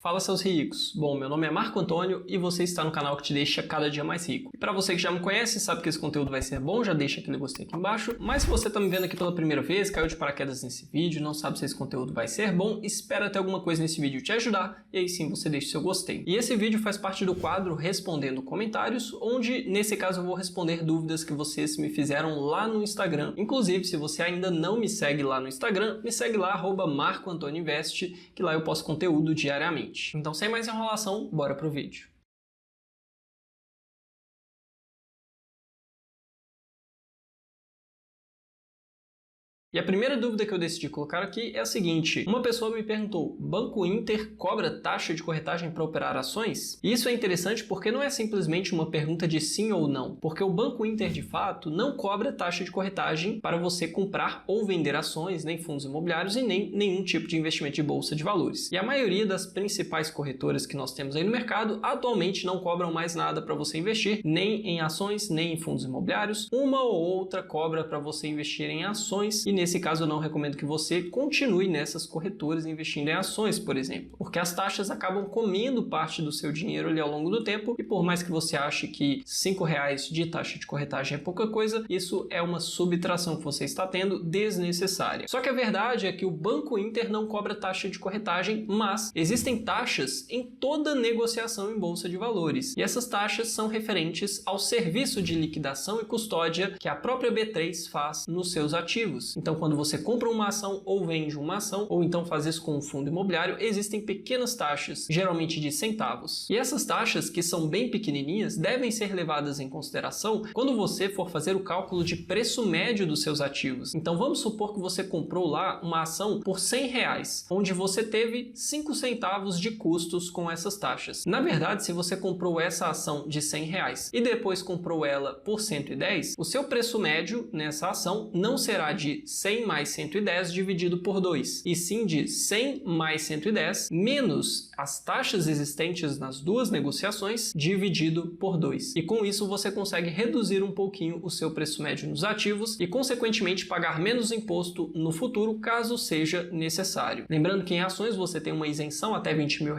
Fala, seus ricos! Bom, meu nome é Marco Antônio e você está no canal que te deixa cada dia mais rico. E para você que já me conhece e sabe que esse conteúdo vai ser bom, já deixa aquele gostei aqui embaixo. Mas se você está me vendo aqui pela primeira vez, caiu de paraquedas nesse vídeo, não sabe se esse conteúdo vai ser bom, espera ter alguma coisa nesse vídeo te ajudar e aí sim você deixa o seu gostei. E esse vídeo faz parte do quadro Respondendo Comentários, onde nesse caso eu vou responder dúvidas que vocês me fizeram lá no Instagram. Inclusive, se você ainda não me segue lá no Instagram, me segue lá, @MarcoAntônioInvest, que lá eu posto conteúdo diariamente. Então, sem mais enrolação, bora pro vídeo. E a primeira dúvida que eu decidi colocar aqui é a seguinte: uma pessoa me perguntou, Banco Inter cobra taxa de corretagem para operar ações? E isso é interessante porque não é simplesmente uma pergunta de sim ou não, porque o Banco Inter de fato não cobra taxa de corretagem para você comprar ou vender ações, nem fundos imobiliários e nem nenhum tipo de investimento de bolsa de valores. E a maioria das principais corretoras que nós temos aí no mercado atualmente não cobram mais nada para você investir, nem em ações, nem em fundos imobiliários. Uma ou outra cobra para você investir em ações e nesse caso eu não recomendo que você continue nessas corretoras investindo em ações, por exemplo, porque as taxas acabam comendo parte do seu dinheiro ali ao longo do tempo e por mais que você ache que R$5 de taxa de corretagem é pouca coisa, isso é uma subtração que você está tendo desnecessária. Só que a verdade é que o Banco Inter não cobra taxa de corretagem, mas existem taxas em toda negociação em bolsa de valores e essas taxas são referentes ao serviço de liquidação e custódia que a própria B3 faz nos seus ativos. Então, quando você compra uma ação ou vende uma ação, ou então faz isso com um fundo imobiliário, existem pequenas taxas, geralmente de centavos. E essas taxas, que são bem pequenininhas, devem ser levadas em consideração quando você for fazer o cálculo de preço médio dos seus ativos. Então, vamos supor que você comprou lá uma ação por R$100, onde você teve 5 centavos de custos com essas taxas. Na verdade, se você comprou essa ação de R$100 e depois comprou ela por 110, o seu preço médio nessa ação não será de 100 mais 110 dividido por 2, e sim de 100 mais 110 menos as taxas existentes nas duas negociações dividido por 2. E com isso você consegue reduzir um pouquinho o seu preço médio nos ativos e consequentemente pagar menos imposto no futuro caso seja necessário. Lembrando que em ações você tem uma isenção até R$20 mil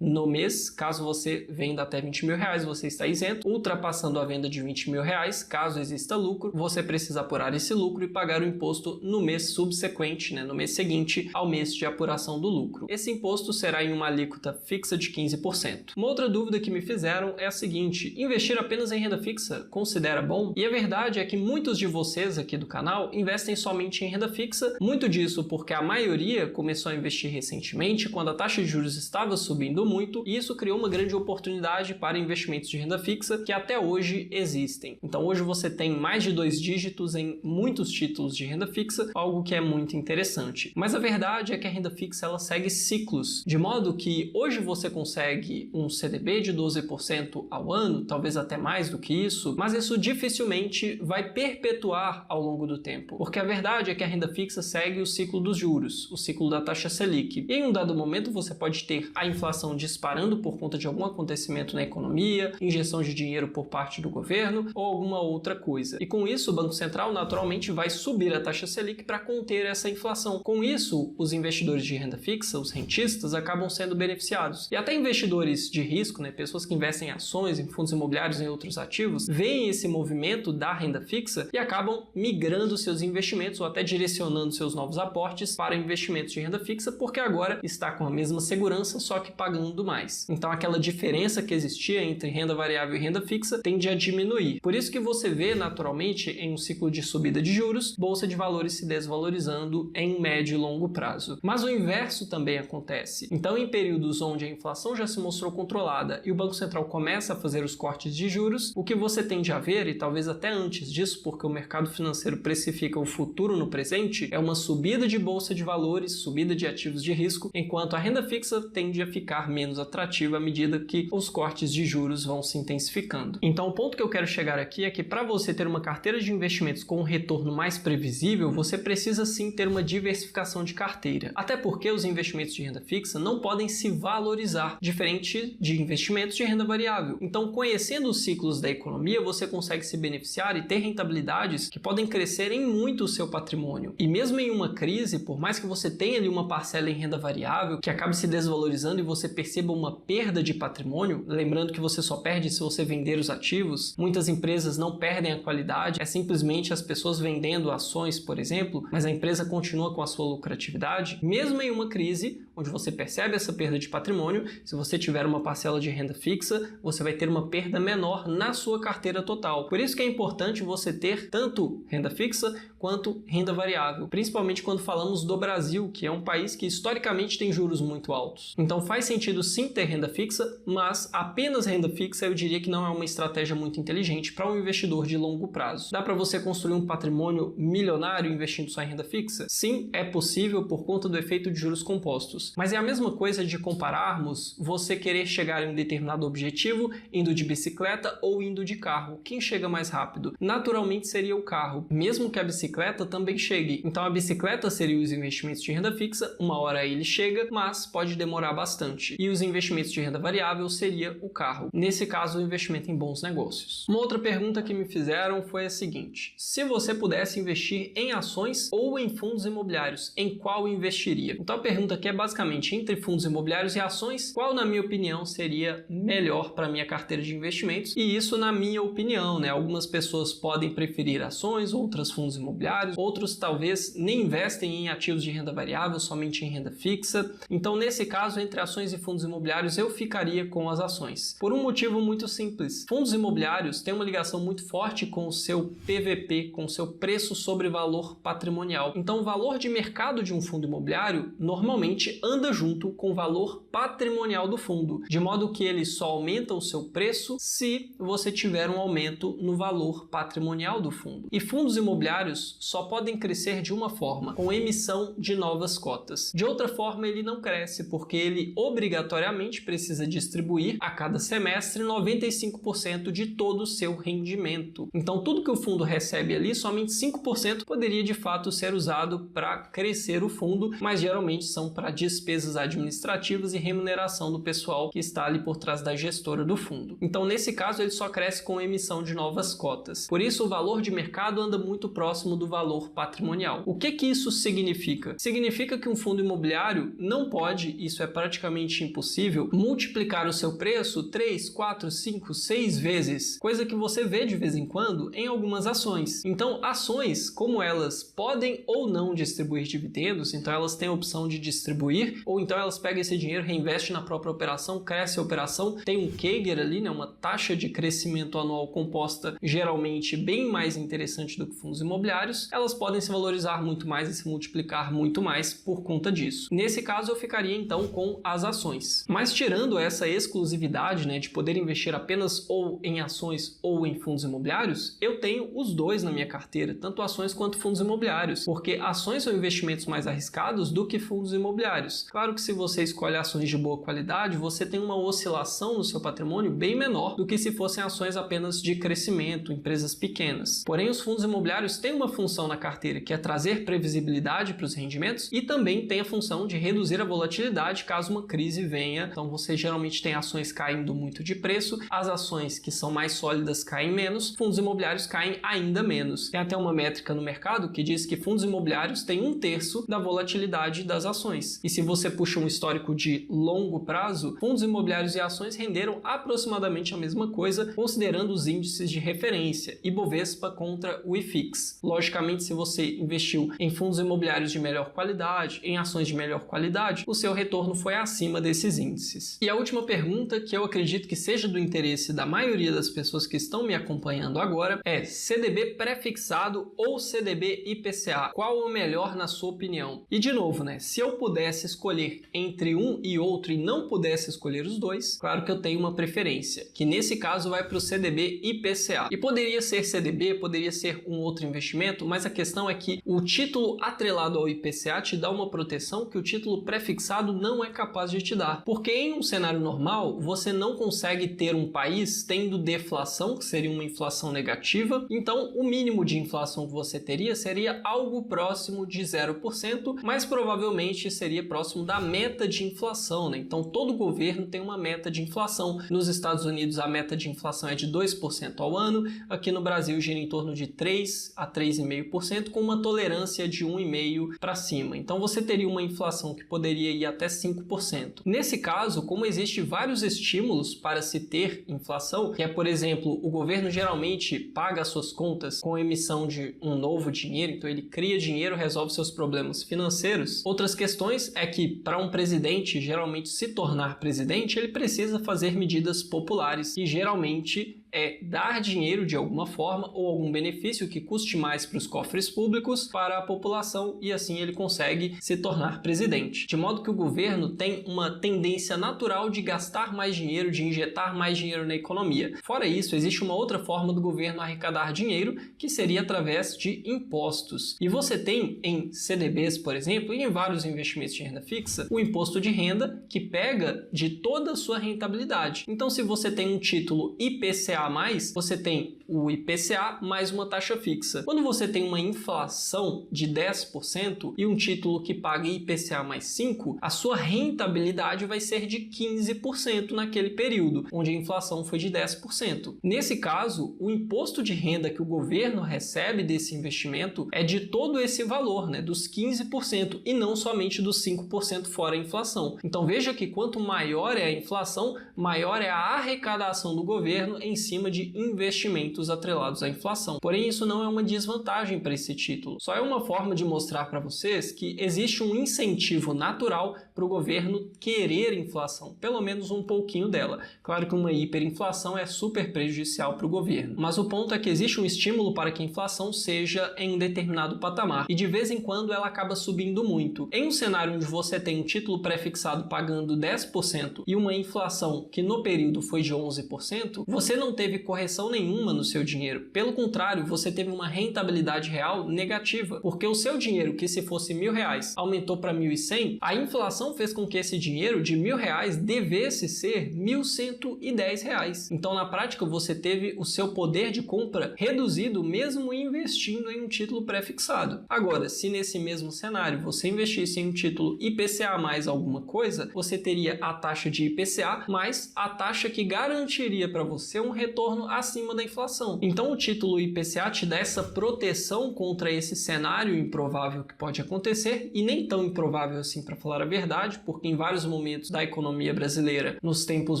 no mês, caso você venda até R$20 mil você está isento. Ultrapassando a venda de R$20 mil, caso exista lucro, você precisa apurar esse lucro e pagar o imposto no mês subsequente, no mês seguinte ao mês de apuração do lucro. Esse imposto será em uma alíquota fixa de 15%. Uma outra dúvida que me fizeram é a seguinte: investir apenas em renda fixa considera bom? E a verdade é que muitos de vocês aqui do canal investem somente em renda fixa, muito disso porque a maioria começou a investir recentemente quando a taxa de juros estava subindo muito e isso criou uma grande oportunidade para investimentos de renda fixa que até hoje existem. Então hoje você tem mais de 2 dígitos em muitos títulos de renda fixa, algo que é muito interessante. Mas a verdade é que a renda fixa ela segue ciclos, de modo que hoje você consegue um CDB de 12% ao ano, talvez até mais do que isso, mas isso dificilmente vai perpetuar ao longo do tempo, porque a verdade é que a renda fixa segue o ciclo dos juros, o ciclo da taxa Selic. E em um dado momento você pode ter a inflação disparando por conta de algum acontecimento na economia, injeção de dinheiro por parte do governo ou alguma outra coisa. E com isso o Banco Central naturalmente vai subir a taxa Selic para conter essa inflação. Com isso, os investidores de renda fixa, os rentistas, acabam sendo beneficiados. E até investidores de risco, pessoas que investem em ações, em fundos imobiliários e em outros ativos, veem esse movimento da renda fixa e acabam migrando seus investimentos ou até direcionando seus novos aportes para investimentos de renda fixa, porque agora está com a mesma segurança, só que pagando mais. Então aquela diferença que existia entre renda variável e renda fixa tende a diminuir. Por isso que você vê naturalmente em um ciclo de subida de juros, bolsa de valores se desvalorizando em médio e longo prazo. Mas o inverso também acontece. Então, em períodos onde a inflação já se mostrou controlada e o Banco Central começa a fazer os cortes de juros, o que você tende a ver, e talvez até antes disso, porque o mercado financeiro precifica o futuro no presente, é uma subida de bolsa de valores, subida de ativos de risco, enquanto a renda fixa tende a ficar menos atrativa à medida que os cortes de juros vão se intensificando. Então, o ponto que eu quero chegar aqui é que para você ter uma carteira de investimentos com um retorno mais previsível, você precisa sim ter uma diversificação de carteira, até porque os investimentos de renda fixa não podem se valorizar, diferente de investimentos de renda variável. Então, conhecendo os ciclos da economia, você consegue se beneficiar e ter rentabilidades que podem crescer em muito o seu patrimônio. E mesmo em uma crise, por mais que você tenha ali uma parcela em renda variável que acabe se desvalorizando e você perceba uma perda de patrimônio, lembrando que você só perde se você vender os ativos, muitas empresas não perdem a qualidade, é simplesmente as pessoas vendendo ações, por exemplo, mas a empresa continua com a sua lucratividade. Mesmo em uma crise, onde você percebe essa perda de patrimônio, se você tiver uma parcela de renda fixa, você vai ter uma perda menor na sua carteira total. Por isso que é importante você ter tanto renda fixa quanto renda variável, principalmente quando falamos do Brasil, que é um país que historicamente tem juros muito altos. Então faz sentido sim ter renda fixa, mas apenas renda fixa eu diria que não é uma estratégia muito inteligente para um investidor de longo prazo. Dá para você construir um patrimônio milionário investindo só em renda fixa? Sim, é possível por conta do efeito de juros compostos. Mas é a mesma coisa de compararmos você querer chegar em um determinado objetivo indo de bicicleta ou indo de carro. Quem chega mais rápido? Naturalmente seria o carro, mesmo que a bicicleta também chegue. Então a bicicleta seria os investimentos de renda fixa, uma hora ele chega, mas pode demorar bastante. E os investimentos de renda variável seria o carro. Nesse caso, o investimento em bons negócios. Uma outra pergunta que me fizeram foi a seguinte: se você pudesse investir em ações ou em fundos imobiliários, em qual investiria? Então a pergunta aqui é basicamente entre fundos imobiliários e ações, qual na minha opinião seria melhor para minha carteira de investimentos? E isso na minha opinião, né? Algumas pessoas podem preferir ações, outras fundos imobiliários, outros talvez nem investem em ativos de renda variável, somente em renda fixa. Então nesse caso, entre ações e fundos imobiliários, eu ficaria com as ações. Por um motivo muito simples. Fundos imobiliários têm uma ligação muito forte com o seu PVP, com o seu preço sobre valor patrimonial. Então o valor de mercado de um fundo imobiliário normalmente anda junto com o valor patrimonial do fundo, de modo que ele só aumenta o seu preço se você tiver um aumento no valor patrimonial do fundo. E fundos imobiliários só podem crescer de uma forma, com emissão de novas cotas. De outra forma, ele não cresce, porque ele obrigatoriamente precisa distribuir a cada semestre 95% de todo o seu rendimento. Então, tudo que o fundo recebe ali, somente 5% poderia de fato ser usado para crescer o fundo, mas geralmente são para despesas administrativas e remuneração do pessoal que está ali por trás da gestora do fundo. Então, nesse caso, ele só cresce com a emissão de novas cotas. Por isso, o valor de mercado anda muito próximo do valor patrimonial. O que isso significa? Significa que um fundo imobiliário não pode, isso é praticamente impossível, multiplicar o seu preço 3, 4, 5, 6 vezes, coisa que você vê de vez em quando em algumas ações. Então, ações, como elas podem ou não distribuir dividendos, então elas têm a opção de distribuir, ou então elas pegam esse dinheiro, reinvestem na própria operação, cresce a operação, tem um CAGR ali, né, uma taxa de crescimento anual composta geralmente bem mais interessante do que fundos imobiliários, elas podem se valorizar muito mais e se multiplicar muito mais por conta disso. Nesse caso, eu ficaria então com as ações. Mas tirando essa exclusividade, né, de poder investir apenas ou em ações ou em fundos imobiliários, eu tenho os dois na minha carteira, tanto ações quanto fundos imobiliários, porque ações são investimentos mais arriscados do que fundos imobiliários. Claro que se você escolhe ações de boa qualidade, você tem uma oscilação no seu patrimônio bem menor do que se fossem ações apenas de crescimento, empresas pequenas. Porém, os fundos imobiliários têm uma função na carteira, que é trazer previsibilidade para os rendimentos, e também tem a função de reduzir a volatilidade caso uma crise venha. Então você geralmente tem ações caindo muito de preço, as ações que são mais sólidas caem menos, fundos imobiliários caem ainda menos. Tem até uma métrica no mercado que diz que fundos imobiliários têm 1/3 da volatilidade das ações. E se você puxa um histórico de longo prazo, fundos imobiliários e ações renderam aproximadamente a mesma coisa, considerando os índices de referência, Ibovespa contra o IFIX. Logicamente, se você investiu em fundos imobiliários de melhor qualidade, em ações de melhor qualidade, o seu retorno foi acima desses índices. E a última pergunta, que eu acredito que seja do interesse da maioria das pessoas que estão me acompanhando agora, é: CDB pré-fixado ou CDB IPCA? Qual o melhor na sua opinião? E de novo, né, se eu pudesse escolher entre um e outro e não pudesse escolher os dois, claro que eu tenho uma preferência, que nesse caso vai para o CDB IPCA. E poderia ser CDB, poderia ser um outro investimento, mas a questão é que o título atrelado ao IPCA te dá uma proteção que o título prefixado não é capaz de te dar. Porque em um cenário normal, você não consegue ter um país tendo deflação, que seria uma inflação negativa, então o mínimo de inflação que você teria seria algo próximo de 0%, mas provavelmente seria próximo da meta de inflação, né? Então todo governo tem uma meta de inflação. Nos Estados Unidos a meta de inflação é de 2% ao ano, aqui no Brasil gira em torno de 3 a 3,5%, com uma tolerância de 1,5% para cima. Então você teria uma inflação que poderia ir até 5%. Nesse caso, como existem vários estímulos para se ter inflação, que é, por exemplo, o governo geralmente paga as suas contas com a emissão de um novo dinheiro, então ele cria dinheiro, resolve seus problemas financeiros. Outras questões é que para um presidente geralmente se tornar presidente, ele precisa fazer medidas populares e geralmente é dar dinheiro de alguma forma ou algum benefício que custe mais para os cofres públicos para a população e assim ele consegue se tornar presidente. De modo que o governo tem uma tendência natural de gastar mais dinheiro, de injetar mais dinheiro na economia. Fora isso, existe uma outra forma do governo arrecadar dinheiro, que seria através de impostos. E você tem em CDBs, por exemplo, e em vários investimentos de renda fixa, o imposto de renda que pega de toda a sua rentabilidade. Então, se você tem um título IPCA+, você tem o IPCA mais uma taxa fixa. Quando você tem uma inflação de 10% e um título que paga IPCA mais 5%, a sua rentabilidade vai ser de 15% naquele período, onde a inflação foi de 10%. Nesse caso, o imposto de renda que o governo recebe desse investimento é de todo esse valor, né, dos 15%, e não somente dos 5% fora a inflação. Então veja que quanto maior é a inflação, maior é a arrecadação do governo em cima de investimentos atrelados à inflação. Porém, isso não é uma desvantagem para esse título. Só é uma forma de mostrar para vocês que existe um incentivo natural para o governo querer inflação, pelo menos um pouquinho dela. Claro que uma hiperinflação é super prejudicial para o governo, mas o ponto é que existe um estímulo para que a inflação seja em um determinado patamar e de vez em quando ela acaba subindo muito. Em um cenário onde você tem um título prefixado pagando 10% e uma inflação que no período foi de 11%, você não teve correção nenhuma no seu dinheiro. Pelo contrário, você teve uma rentabilidade real negativa, porque o seu dinheiro, que se fosse R$1.000, aumentou para 1.100, a inflação fez com que esse dinheiro de R$1.000 devesse ser R$1.110. Então, na prática, você teve o seu poder de compra reduzido mesmo investindo em um título prefixado. Agora, se nesse mesmo cenário você investisse em um título IPCA mais alguma coisa, você teria a taxa de IPCA mais a taxa que garantiria para você um retorno acima da inflação. Então, o título IPCA te dá essa proteção contra esse cenário improvável que pode acontecer, e nem tão improvável assim, para falar a verdade, porque em vários momentos da economia brasileira, nos tempos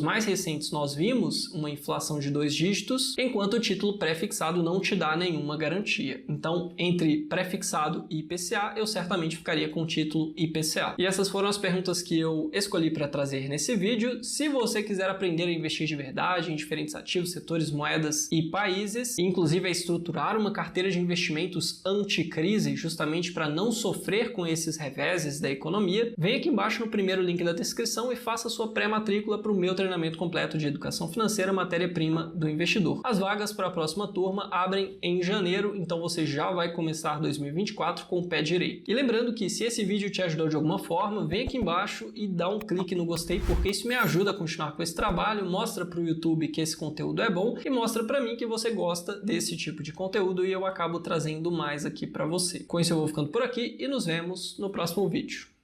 mais recentes, nós vimos uma inflação de 2 dígitos, enquanto o título prefixado não te dá nenhuma garantia. Então, entre prefixado e IPCA, eu certamente ficaria com o título IPCA. E essas foram as perguntas que eu escolhi para trazer nesse vídeo. Se você quiser aprender a investir de verdade em diferentes ativos, setores, moedas e países, inclusive a estruturar uma carteira de investimentos anticrise, justamente para não sofrer com esses reveses da economia, vem aqui embaixo no primeiro link da descrição e faça sua pré-matrícula para o meu treinamento completo de educação financeira, matéria-prima do investidor. As vagas para a próxima turma abrem em janeiro, então você já vai começar 2024 com o pé direito. E lembrando que se esse vídeo te ajudou de alguma forma, vem aqui embaixo e dá um clique no gostei, porque isso me ajuda a continuar com esse trabalho, mostra para o YouTube que esse conteúdo é bom e mostra para mim que você gosta desse tipo de conteúdo e eu acabo trazendo mais aqui para você. Com isso eu vou ficando por aqui e nos vemos no próximo vídeo.